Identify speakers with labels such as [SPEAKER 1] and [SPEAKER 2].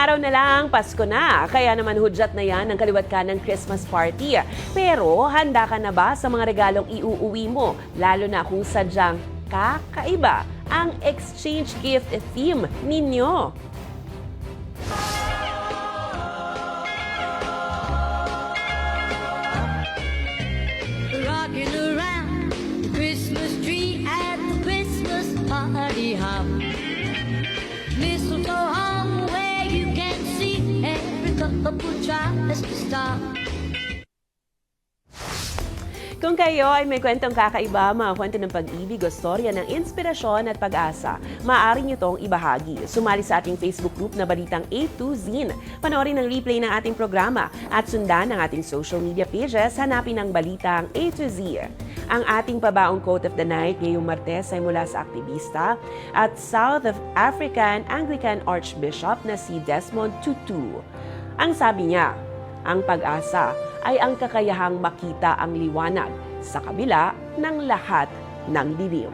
[SPEAKER 1] araw na lang, Pasko na. Kaya naman hudyat na yan ang kaliwat ka ng Christmas party. Pero handa ka na ba sa mga regalong iuuwi mo? Lalo na kung sadyang kakaiba ang exchange gift theme ninyo.
[SPEAKER 2] Rocking around the Christmas tree at the Christmas party hop. Mistletoe hung where you can see every couple tries to stop.
[SPEAKER 1] Kung kayo ay may kwentong kakaiba, mga kwento ng pag-ibig o storya ng inspirasyon at pag-asa, maaari nyo itong ibahagi. Sumali sa ating Facebook group na Balitang A to Z. Panoorin ang replay ng ating programa at sundan ang ating social media pages, hanapin ang Balitang A to Z. Ang ating pabaong quote of the night ngayong Martes ay mula sa aktivista at South African Anglican Archbishop na si Desmond Tutu. Ang sabi niya, ang pag-asa ay ang kakayahang makita ang liwanag sa kabila ng lahat ng dilim.